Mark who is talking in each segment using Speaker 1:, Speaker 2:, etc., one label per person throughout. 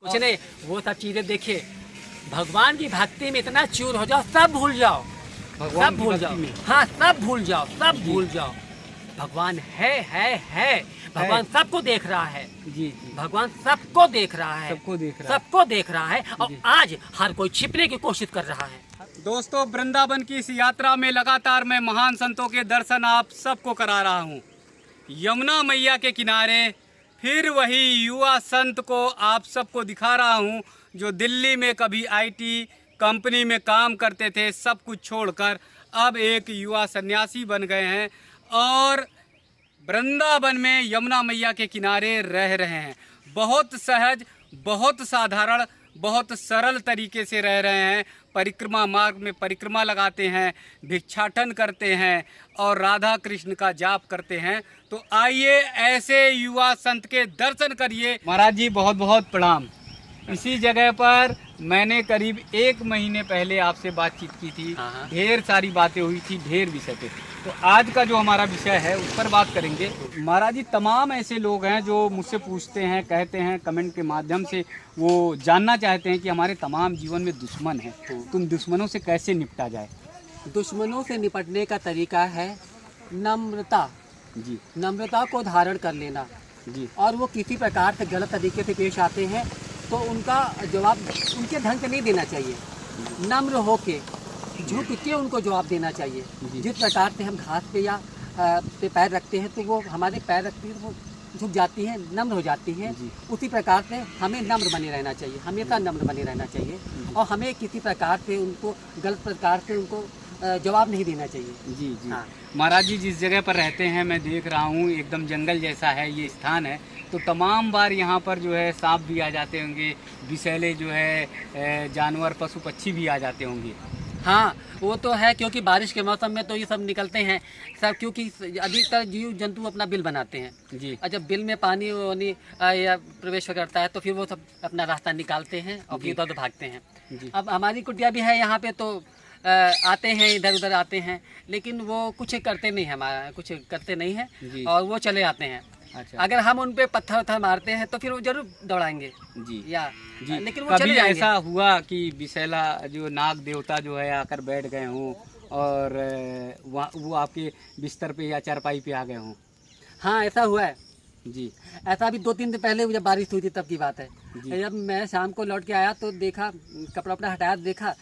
Speaker 1: कुछ नहीं, वो सब चीजें देखिए, भगवान की भक्ति में इतना चूर हो जाओ, सब भूल जाओ, सब भूल जाओ। हाँ, सब भूल जाओ, सब भूल जाओ। भगवान है। भगवान सबको देख रहा है।
Speaker 2: जी।
Speaker 1: भगवान सबको देख रहा है, सबको देख रहा है। और आज हर कोई छिपने की कोशिश कर रहा है।
Speaker 2: दोस्तों, वृंदावन की इस यात्रा में लगातार मैं महान संतों के दर्शन आप सबको करा रहा हूँ। यमुना मैया के किनारे फिर वही युवा संत को आप सबको दिखा रहा हूँ, जो दिल्ली में कभी आईटी कंपनी में काम करते थे, सब कुछ छोड़कर अब एक युवा सन्यासी बन गए हैं और वृंदावन में यमुना मैया के किनारे रह रहे हैं। बहुत सहज, बहुत साधारण, बहुत सरल तरीके से रह रहे हैं। परिक्रमा मार्ग में परिक्रमा लगाते हैं, भिक्षाटन करते हैं और राधा कृष्ण का जाप करते हैं। तो आइए ऐसे युवा संत के दर्शन करिए। महाराज जी, बहुत बहुत प्रणाम। इसी जगह पर मैंने करीब 1 महीने पहले आपसे बातचीत की थी। ढेर सारी बातें हुई थी, ढेर विषय पे। तो आज का जो हमारा विषय है उस पर बात करेंगे। महाराज जी, तमाम ऐसे लोग हैं जो मुझसे पूछते हैं, कहते हैं, कमेंट के माध्यम से वो जानना चाहते हैं कि हमारे तमाम जीवन में दुश्मन हैं, तुम दुश्मनों से कैसे निपटा जाए।
Speaker 1: दुश्मनों से निपटने का तरीका है नम्रता
Speaker 2: जी।
Speaker 1: नम्रता को धारण कर लेना
Speaker 2: जी।
Speaker 1: और वो किसी प्रकार से गलत तरीके से पेश आते हैं तो उनका जवाब उनके ढंग से नहीं देना चाहिए। नम्र होके झुक के उनको जवाब देना चाहिए। जिस प्रकार से हम घास पे या पे पैर रखते हैं तो वो हमारे पैर रखती है तो वो झुक जाती है, नम्र हो जाती है। उसी प्रकार से हमें नम्र बने रहना चाहिए, हमेशा नम्र बने रहना चाहिए। और हमें किसी प्रकार से उनको गलत प्रकार से उनको जवाब नहीं देना चाहिए।
Speaker 2: जी जी। हाँ। महाराज जी, जिस जगह पर रहते हैं मैं देख रहा हूँ एकदम जंगल जैसा है ये स्थान है, तो तमाम बार यहाँ पर जो है सांप भी आ जाते होंगे, विषैले जो है जानवर पशु पक्षी भी आ जाते होंगे।
Speaker 1: हाँ, वो तो है, क्योंकि बारिश के मौसम में तो ये सब निकलते हैं सब, क्योंकि अधिकतर जीव जंतु अपना बिल बनाते हैं
Speaker 2: जी।
Speaker 1: और जब बिल में पानी या प्रवेश करता है तो फिर वो सब अपना रास्ता निकालते हैं और फिर उधर भागते हैं। अब हमारी कुटिया भी है यहाँ पे, तो आते हैं, इधर उधर आते हैं, लेकिन वो कुछ करते नहीं है, कुछ करते नहीं है और वो चले आते हैं। अच्छा। अगर हम उन पे पत्थर वत्थर मारते हैं तो फिर वो जरूर दौड़ाएंगे जी। जी। लेकिन वो
Speaker 2: कभी ऐसा हुआ कि विषैला जो नाग देवता जो है आकर बैठ गए हों और वो आपके बिस्तर पे या चारपाई पे आ गए हों?
Speaker 1: हाँ, ऐसा हुआ है
Speaker 2: जी।
Speaker 1: ऐसा अभी 2-3 दिन पहले जब बारिश हुई थी तब की बात है। जब मैं शाम को लौट के आया तो देखा, कपड़ा वपड़ा हटाया, देखा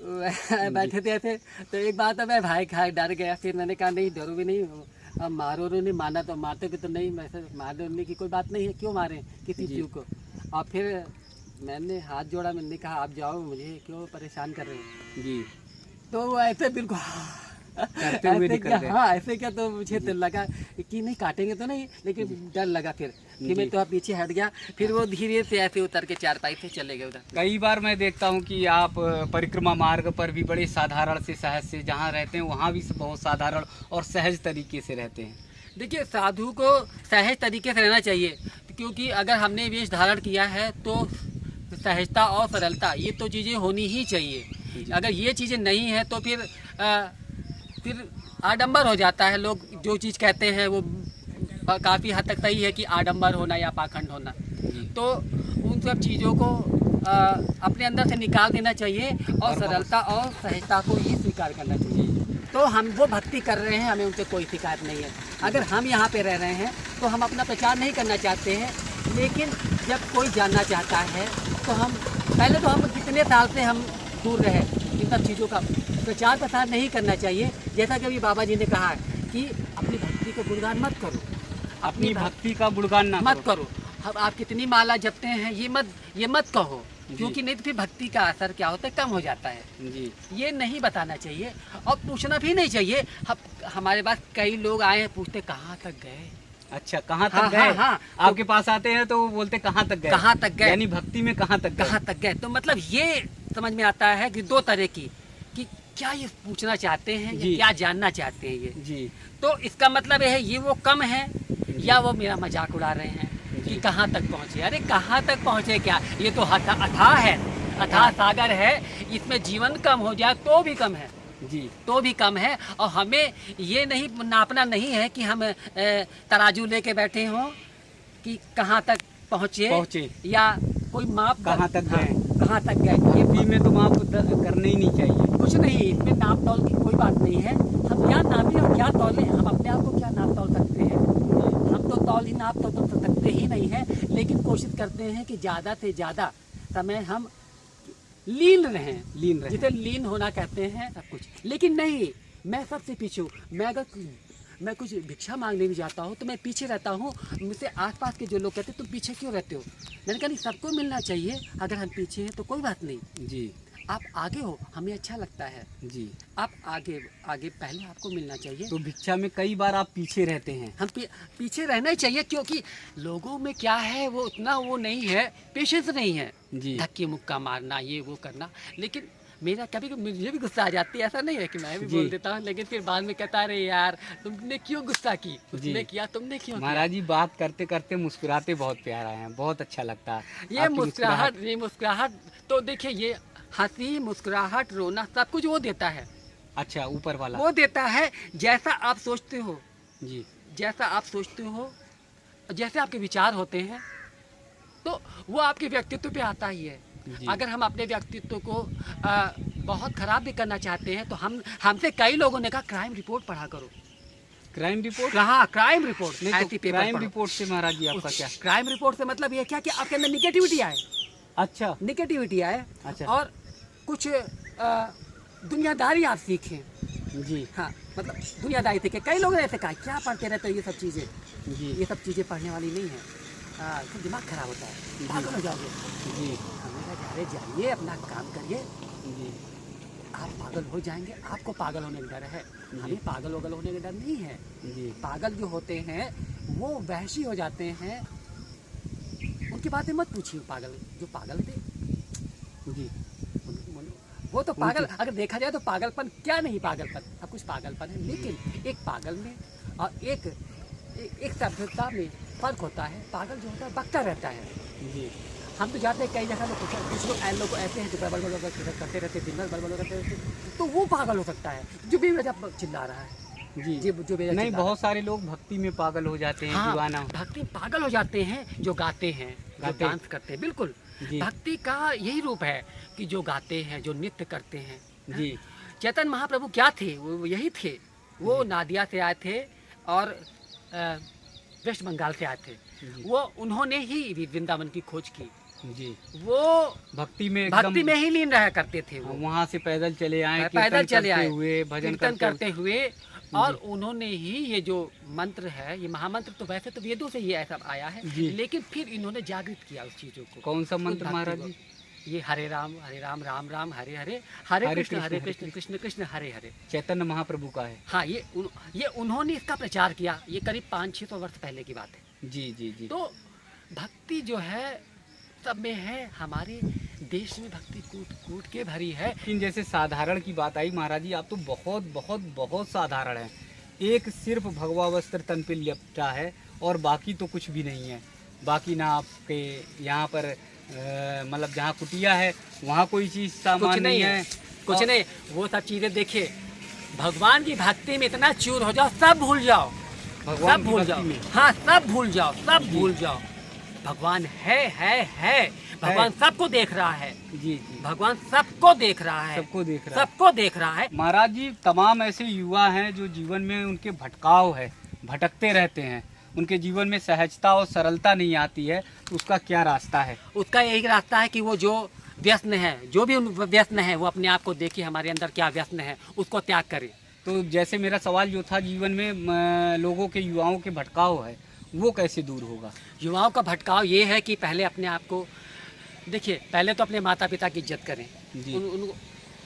Speaker 1: बैठे थे ऐसे, तो एक बात है, मैं भाई खा डर गया। फिर मैंने कहा नहीं, डरो भी नहीं, अब मारो नहीं, माना तो मारते भी तो नहीं, वैसे मारने की कोई बात नहीं है, क्यों मारें किसी जीव को। और फिर मैंने हाथ जोड़ा, मैंने कहा आप जाओ, मुझे क्यों परेशान कर रहे हैं जी। तो वो ऐसे बिल्कुल
Speaker 2: करते हुए निकल गए।
Speaker 1: हाँ, ऐसे क्या, तो मुझे तो लगा कि नहीं काटेंगे तो नहीं, लेकिन डर लगा। फिर मैं तो पीछे हट गया, फिर वो धीरे से ऐसे उतर के चारपाई से चले गए उधर।
Speaker 2: कई बार मैं देखता हूँ कि आप परिक्रमा मार्ग पर भी बड़े साधारण से, सहज से जहाँ रहते हैं वहाँ भी बहुत साधारण और सहज तरीके से रहते हैं।
Speaker 1: देखिए, साधु को सहज तरीके से रहना चाहिए, क्योंकि अगर हमने वेश धारण किया है तो सहजता और सरलता ये तो चीज़ें होनी ही चाहिए। अगर ये चीज़ें नहीं है तो फिर आडंबर हो जाता है। लोग जो चीज़ कहते हैं वो काफ़ी हद तक सही है कि आडंबर होना या पाखंड होना, तो उन सब चीज़ों को अपने अंदर से निकाल देना चाहिए और सरलता और सहजता को ही स्वीकार करना चाहिए। तो हम वो भक्ति कर रहे हैं, हमें उनसे कोई शिकायत नहीं है। अगर हम यहाँ पे रह रहे हैं तो हम अपना प्रचार नहीं करना चाहते हैं, लेकिन जब कोई जानना चाहता है तो हम पहले तो हम कितने साल से हम दूर रहे, इन सब चीज़ों का प्रचार प्रसार नहीं करना चाहिए। जैसा कि अभी बाबा जी ने कहा कि अपनी भक्ति का गुणगान मत करो,
Speaker 2: अपनी भक्ति का गुणगान मत
Speaker 1: करो। अब आप कितनी माला जपते हैं ये मत कहो, क्योंकि नहीं तो फिर भक्ति का असर क्या होता है, कम हो जाता है जी। ये नहीं बताना चाहिए और पूछना भी नहीं चाहिए। हमारे पास कई लोग आए हैं, पूछते कहाँ तक गए।
Speaker 2: अच्छा, कहाँ तक गए? हाँ, आपके पास आते हैं तो वो बोलते कहाँ तक गए, यानी भक्ति में कहाँ तक गए।
Speaker 1: तो मतलब ये समझ में आता है कि 2 तरह की, कि क्या ये पूछना चाहते हैं या क्या जानना चाहते हैं ये जी। तो इसका मतलब है ये वो कम है या वो मेरा मजाक उड़ा रहे हैं कि कहाँ तक पहुँचे। अरे कहाँ तक पहुँचे क्या, ये तो अथाह है, अथाह सागर है, इसमें जीवन कम हो जाए तो भी कम है जी, तो भी कम है। और हमें ये नहीं नापना नहीं है कि हम तराजू लेके बैठे हों कि कहाँ तक पहुँचे या कोई माप
Speaker 2: कहाँ तक गए,
Speaker 1: कहाँ तक गए,
Speaker 2: ये में तो माप करने ही नहीं चाहिए।
Speaker 1: कुछ नहीं, इसमें नाप तौल की कोई बात नहीं है। हम क्या नापें और क्या तौलें, हम अपने आप को क्या नाप तौल सकते हैं? हम तो तौल ही नाप तौल सकते ही नहीं हैं, लेकिन कोशिश करते हैं कि ज़्यादा से ज़्यादा समय हम लीन रहें, जिसे लीन होना कहते हैं सब कुछ। लेकिन नहीं, मैं सबसे पीछे हूँ। मैं कुछ भिक्षा मांगने भी जाता हूँ तो मैं पीछे रहता हूँ। मुझसे आसपास के जो लोग कहते हैं तुम पीछे क्यों रहते हो? मैंने कहा नहीं, सबको मिलना चाहिए। अगर हम पीछे हैं तो कोई बात नहीं
Speaker 2: जी,
Speaker 1: आप आगे हो, हमें अच्छा लगता है।
Speaker 2: जी,
Speaker 1: आप आगे आगे पहले आपको मिलना चाहिए।
Speaker 2: तो भिक्षा में कई बार आप पीछे रहते हैं।
Speaker 1: हम पीछे रहना ही चाहिए, क्योंकि लोगों में क्या है, वो उतना वो नहीं है, पेशेंस नहीं है,
Speaker 2: जी,
Speaker 1: धक्के मुक्का मारना, ये वो करना। लेकिन मेरा कभी मुझे भी गुस्सा आ जाती है, ऐसा नहीं है कि मैं भी
Speaker 2: जी।
Speaker 1: बोल देता हूँ, लेकिन फिर बाद में कहता है, अरे यार तुमने क्यों गुस्सा की, तुमने किया, तुमने क्यों किया?
Speaker 2: महाराज जी बात करते करते मुस्कुराते बहुत प्यारा है, बहुत अच्छा लगता है
Speaker 1: ये मुस्कुराहट तो देखिए, ये हंसी, मुस्कुराहट, रोना सब कुछ वो देता है।
Speaker 2: अच्छा, ऊपर वाला
Speaker 1: वो देता है जैसा आप सोचते हो,
Speaker 2: जी,
Speaker 1: जैसा आप सोचते हो, जैसे आपके विचार होते हैं, तो वो आपके व्यक्तित्व पे आता ही है।
Speaker 2: जी।
Speaker 1: अगर हम अपने व्यक्तित्व को बहुत खराब भी करना चाहते हैं तो हमसे कई लोगों ने कहा क्राइम रिपोर्ट पढ़ा करो।
Speaker 2: Crime report?
Speaker 1: हाँ, क्राइम रिपोर्ट।
Speaker 2: नहीं तो क्राइम रिपोर्ट से महाराज जी आपका क्या?
Speaker 1: क्राइम रिपोर्ट से मतलब ये क्या कि आपके अंदर निगेटिविटी आए।
Speaker 2: अच्छा,
Speaker 1: निगेटिविटी आए।
Speaker 2: अच्छा।
Speaker 1: और कुछ दुनियादारी आप सीखें।
Speaker 2: जी,
Speaker 1: हाँ, मतलब दुनियादारी सीखें। कई लोगों ने ऐसे कहा क्या पढ़ते रहते हो ये सब चीज़ें,
Speaker 2: जी,
Speaker 1: ये सब चीज़ें पढ़ने वाली नहीं है, तो दिमाग खराब होता है, पागल हो जाओगे।
Speaker 2: जी,
Speaker 1: हमें कहा अरे जाइए अपना काम करिए,
Speaker 2: जी,
Speaker 1: आप पागल हो जाएंगे, आपको पागल होने का डर है, हमें पागल वगल होने का डर नहीं है।
Speaker 2: जी,
Speaker 1: पागल जो होते हैं वो वहशी हो जाते हैं, उनकी बातें मत पूछिए। पागल जो पागल थे
Speaker 2: जी,
Speaker 1: वो तो पागल, अगर देखा जाए तो पागलपन क्या नहीं, पागलपन सब कुछ पागलपन है। लेकिन एक पागल में और एक सभ्यता में फर्क होता है। पागल जो होता है बकता रहता है।
Speaker 2: जी,
Speaker 1: हम तो जाते हैं कई जगह, कुछ लोग ऐसे हैं जो बड़बड़ करते रहते, दिन भर बड़बड़ करते रहते, तो वो पागल हो सकता है जो बेवजह चिल्ला रहा है।
Speaker 2: जी,
Speaker 1: जो बेवजह
Speaker 2: नहीं,
Speaker 1: चिल्ला
Speaker 2: बहुत सारे लोग भक्ति में पागल हो जाते हैं,
Speaker 1: हाँ,
Speaker 2: दीवाना।
Speaker 1: भक्ति पागल हो जाते हैं जो गाते हैं, जो डांस करते हैं। बिल्कुल,
Speaker 2: जी।
Speaker 1: भक्ति का यही रूप है कि जो गाते हैं, जो नृत्य करते हैं।
Speaker 2: जी,
Speaker 1: चैतन्य महाप्रभु क्या थे? वो यही थे। वो नादिया से आए थे और वेस्ट बंगाल से आए थे। वो उन्होंने ही वृंदावन की खोज की।
Speaker 2: जी,
Speaker 1: वो
Speaker 2: भक्ति में
Speaker 1: में ही लीन रहा करते थे। वो
Speaker 2: वहाँ से पैदल चले आए,
Speaker 1: पैदल चले आए
Speaker 2: हुए, भजन
Speaker 1: कीर्तन करते हुए, और उन्होंने ही ये जो मंत्र है, ये महामंत्र तो वैसे तो वेदों से ही ऐसा आया है, लेकिन फिर इन्होंने जागृत किया उस चीजों को।
Speaker 2: कौन सा मंत्र महाराज जी?
Speaker 1: ये हरे राम राम राम हरे हरे, हरे कृष्ण कृष्ण कृष्ण हरे हरे,
Speaker 2: चैतन्य महाप्रभु का है।
Speaker 1: हाँ, ये उन्होंने इसका प्रचार किया। ये करीब 500-600 वर्ष पहले की बात है।
Speaker 2: जी, जी, जी।
Speaker 1: तो भक्ति जो है सब में है। हमारे देश में भक्ति कूट कूट के भरी है।
Speaker 2: लेकिन जैसे साधारण की बात आई महाराज जी, आप तो बहुत बहुत बहुत साधारण हैं। एक सिर्फ भगवा वस्त्र तन पे लिपटा है और बाकी तो कुछ भी नहीं है। बाकी ना आपके यहाँ पर मतलब जहाँ कुटिया है वहाँ कोई चीज़ सामान नहीं है,
Speaker 1: कुछ नहीं। वो सब चीज़ें देखिए, भगवान की भक्ति में इतना चूर हो जाओ, सब भूल जाओ,
Speaker 2: भगवान
Speaker 1: सब भूल जाओ। हाँ, सब भूल जाओ, सब भूल जाओ। भगवान है। भगवान सबको देख रहा है।
Speaker 2: जी, जी,
Speaker 1: भगवान सबको देख रहा है, सबको देख रहा है।
Speaker 2: महाराज जी, तमाम ऐसे युवा हैं जो जीवन में उनके भटकाव है, भटकते रहते हैं, उनके जीवन में सहजता और सरलता नहीं आती है, तो उसका क्या रास्ता है?
Speaker 1: उसका यही रास्ता है कि वो जो व्यसन है, जो भी व्यसन है, वो अपने आप को देखे हमारे अंदर क्या व्यसन है, उसको त्याग करे।
Speaker 2: तो जैसे मेरा सवाल जो था, जीवन में लोगों के, युवाओं के भटकाव है, वो कैसे दूर होगा?
Speaker 1: युवाओं का भटकाव ये है कि पहले अपने आप को देखिए, पहले तो अपने माता पिता की इज्जत करें,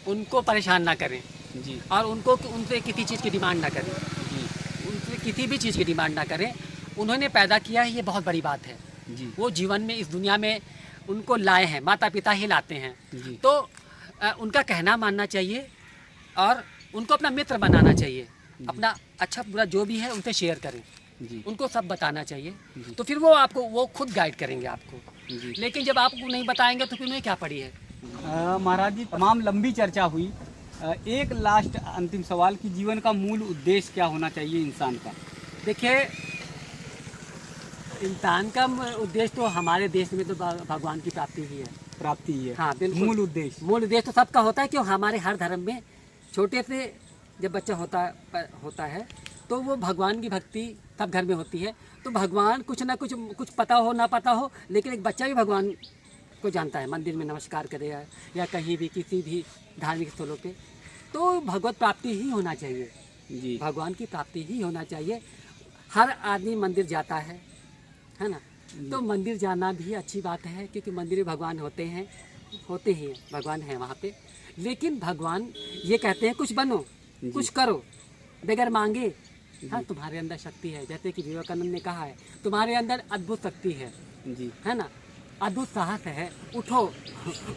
Speaker 1: उनको परेशान ना करें
Speaker 2: जी,
Speaker 1: और उनसे किसी चीज़ की डिमांड ना करें
Speaker 2: जी,
Speaker 1: उनसे किसी भी चीज़ की डिमांड ना करें। उन्होंने पैदा किया है, ये बहुत बड़ी बात है
Speaker 2: जी,
Speaker 1: वो जीवन में, इस दुनिया में उनको लाए हैं, माता पिता ही लाते हैं।
Speaker 2: जी,
Speaker 1: तो उनका कहना मानना चाहिए और उनको अपना मित्र बनाना चाहिए। अपना अच्छा बुरा जो भी है उनसे शेयर करें,
Speaker 2: जी,
Speaker 1: उनको सब बताना चाहिए।
Speaker 2: जी।
Speaker 1: तो फिर वो खुद गाइड करेंगे आपको।
Speaker 2: जी।
Speaker 1: लेकिन जब आपको नहीं बताएंगे तो फिर उन्हें क्या पड़ी है?
Speaker 2: महाराज जी, तमाम लंबी चर्चा हुई। एक लास्ट अंतिम सवाल कि जीवन का मूल उद्देश्य क्या होना चाहिए इंसान का?
Speaker 1: देखिए, इंसान का उद्देश्य तो हमारे देश में तो भगवान की प्राप्ति ही है।
Speaker 2: प्राप्ति है।
Speaker 1: हाँ बिल्कुल।
Speaker 2: मूल उद्देश्य।
Speaker 1: मूल उद्देश्य तो सबका होता है कि हमारे हर धर्म में छोटे से जब बच्चा होता है तो वो भगवान की भक्ति सब घर में होती है। तो भगवान कुछ ना कुछ पता हो ना पता हो, लेकिन एक बच्चा भी भगवान को जानता है। मंदिर में नमस्कार करे या कहीं भी किसी भी धार्मिक स्थलों पे, तो भगवत प्राप्ति ही होना चाहिए
Speaker 2: जी।
Speaker 1: भगवान की प्राप्ति ही होना चाहिए। हर आदमी मंदिर जाता है ना। तो मंदिर जाना भी अच्छी बात है, क्योंकि मंदिर में भगवान होते ही हैं, भगवान है वहाँ पे। लेकिन भगवान ये कहते हैं कुछ बनो, कुछ करो बगैर मांगे। हाँ, तुम्हारे अंदर शक्ति है, जैसे कि विवेकानंद ने कहा है, तुम्हारे अंदर अद्भुत शक्ति है
Speaker 2: जी,
Speaker 1: है ना, अद्भुत साहस है। उठो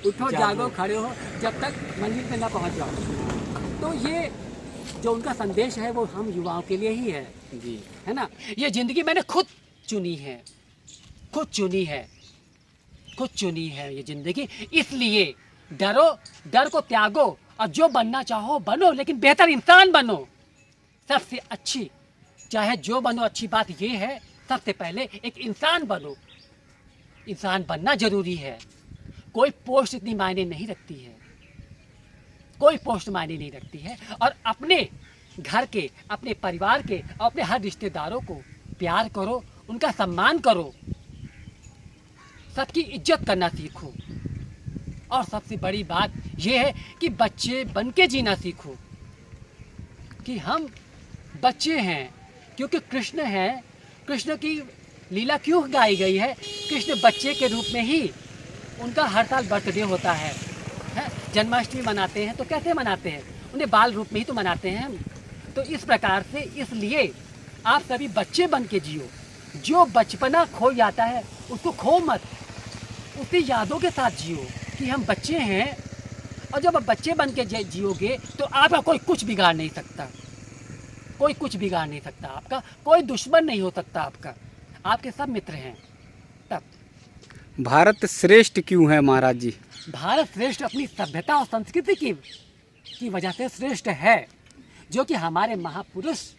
Speaker 1: उठो, जागो, खड़े हो, जब तक मंदिर पे ना पहुँच जाओ। तो ये जो उनका संदेश है वो हम युवाओं के लिए ही है
Speaker 2: जी,
Speaker 1: है ना। ये ज़िंदगी मैंने खुद चुनी है ये ज़िंदगी। इसलिए डर को त्यागो और जो बनना चाहो बनो, लेकिन बेहतर इंसान बनो। सबसे अच्छी, चाहे जो बनो, अच्छी बात ये है सबसे पहले एक इंसान बनो। इंसान बनना जरूरी है। कोई पोस्ट इतनी मायने नहीं रखती है, कोई पोस्ट मायने नहीं रखती है। और अपने घर के, अपने परिवार के और अपने हर रिश्तेदारों को प्यार करो, उनका सम्मान करो, सबकी इज्जत करना सीखो। और सबसे बड़ी बात यह है कि बच्चे बन के जीना सीखो, कि हम बच्चे हैं। क्योंकि कृष्ण हैं, कृष्ण की लीला क्यों गाई गई है? कृष्ण बच्चे के रूप में ही उनका हर साल बर्थडे होता है। जन्माष्टमी मनाते हैं तो कैसे मनाते हैं? उन्हें बाल रूप में ही तो मनाते हैं हम। तो इस प्रकार से, इसलिए आप सभी बच्चे बन के जियो। जो बचपना खो जाता है उसको खो मत, उसी यादों के साथ जियो कि हम बच्चे हैं। और जब आप बच्चे बन के जियोगे तो आपका कोई कुछ बिगाड़ नहीं सकता, कोई कुछ बिगाड़ नहीं सकता आपका, कोई दुश्मन नहीं हो सकता आपका, आपके सब मित्र हैं। तब
Speaker 2: भारत श्रेष्ठ क्यों है महाराज जी?
Speaker 1: भारत श्रेष्ठ अपनी सभ्यता और संस्कृति की वजह से श्रेष्ठ है, जो कि हमारे महापुरुष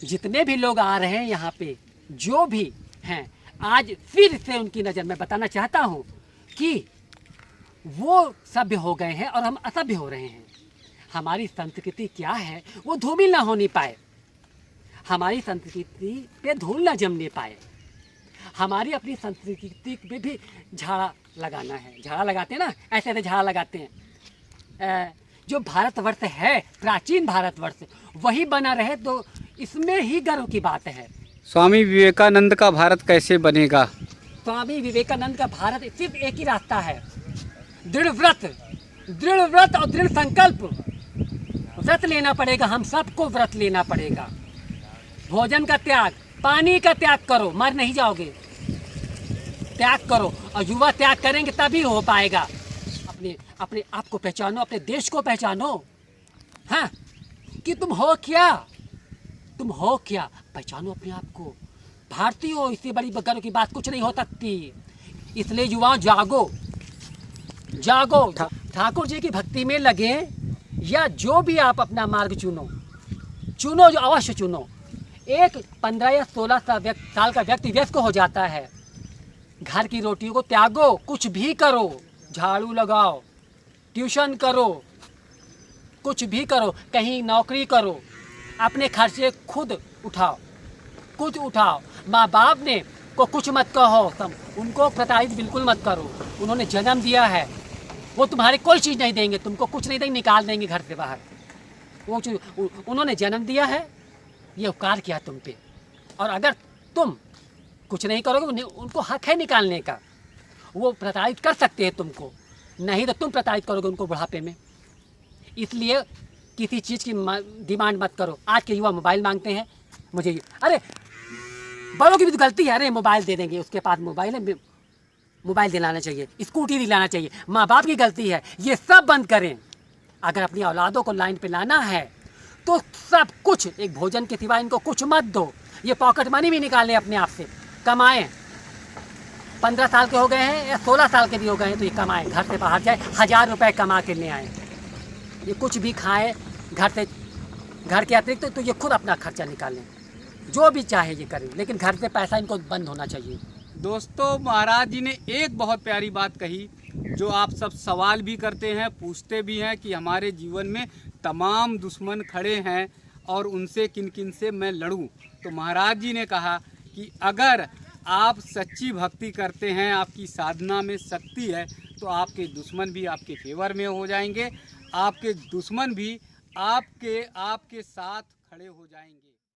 Speaker 1: जितने भी लोग आ रहे हैं यहाँ पे, जो भी हैं, आज फिर से उनकी नज़र में बताना चाहता हूँ कि वो सभ्य हो गए हैं और हम असभ्य हो रहे हैं। हमारी संस्कृति क्या है वो धूमिल ना होने पाए, हमारी संस्कृति पे धूल ना जमने पाए। हमारी अपनी संस्कृति पे भी झाड़ा लगाना है। झाड़ा लगाते हैं ना, ऐसे ऐसे झाड़ा लगाते हैं। जो भारतवर्ष है, प्राचीन भारतवर्ष, वही बना रहे तो इसमें ही गर्व की बात है।
Speaker 2: स्वामी विवेकानंद का भारत कैसे बनेगा?
Speaker 1: स्वामी विवेकानंद का भारत सिर्फ एक ही रास्ता है, दृढ़ व्रत और दृढ़ संकल्प। व्रत लेना पड़ेगा, हम सबको व्रत लेना पड़ेगा। भोजन का त्याग, पानी का त्याग करो, मर नहीं जाओगे। त्याग करो, और युवा त्याग करेंगे तभी हो पाएगा। अपने आप को पहचानो, अपने देश को पहचानो। हाँ, कि तुम हो क्या, पहचानो अपने आप को। भारतीय हो, इससे बड़ी गर्व की बात कुछ नहीं हो सकती। इसलिए युवाओं जागो, ठाकुर जी की भक्ति में लगे, या जो भी आप अपना मार्ग चुनो, जो अवश्य चुनो। एक 15 या 16 साल का व्यक्ति व्यस्त हो जाता है। घर की रोटियों को त्यागो, कुछ भी करो, झाड़ू लगाओ, ट्यूशन करो, कुछ भी करो, कहीं नौकरी करो, अपने खर्चे खुद उठाओ। माँ बाप ने को कुछ मत कहो, उनको प्रताड़ित बिल्कुल मत करो। उन्होंने जन्म दिया है, वो तुम्हारी कोई चीज़ नहीं देंगे, तुमको कुछ नहीं देंगे, निकाल देंगे घर से बाहर। वो उन्होंने जन्म दिया है, ये उपकार किया तुम पे। और अगर तुम कुछ नहीं करोगे, उनको हक है निकालने का। वो प्रताड़ित कर सकते हैं तुमको, नहीं तो तुम प्रताड़ित करोगे उनको बुढ़ापे में। इसलिए किसी चीज़ की डिमांड मत करो। आज के युवा मोबाइल मांगते हैं मुझे, अरे बड़ों की भी तो गलती है। अरे मोबाइल दे देंगे, उसके पास मोबाइल है, मोबाइल दिलाना चाहिए, स्कूटी दिलाना चाहिए। माँ बाप की गलती है, ये सब बंद करें। अगर अपनी औलादों को लाइन पे लाना है तो सब कुछ, एक भोजन के सिवा इनको कुछ मत दो। ये पॉकेट मनी भी निकालें अपने आप से, कमाएं। 15 साल के हो गए हैं या 16 साल के भी हो गए हैं तो ये कमाएं, घर से बाहर जाए, 1000 रुपये कमा के ले आएँ। ये कुछ भी खाएं घर से, घर के अतिरिक्त तो ये खुद अपना खर्चा निकालें। जो भी चाहे ये करें, लेकिन घर से पैसा इनको बंद होना चाहिए।
Speaker 2: दोस्तों, महाराज जी ने एक बहुत प्यारी बात कही, जो आप सब सवाल भी करते हैं, पूछते भी हैं कि हमारे जीवन में तमाम दुश्मन खड़े हैं और उनसे किन किन से मैं लड़ूं। तो महाराज जी ने कहा कि अगर आप सच्ची भक्ति करते हैं, आपकी साधना में शक्ति है, तो आपके दुश्मन भी आपके फेवर में हो जाएंगे, आपके दुश्मन भी आपके साथ खड़े हो जाएंगे।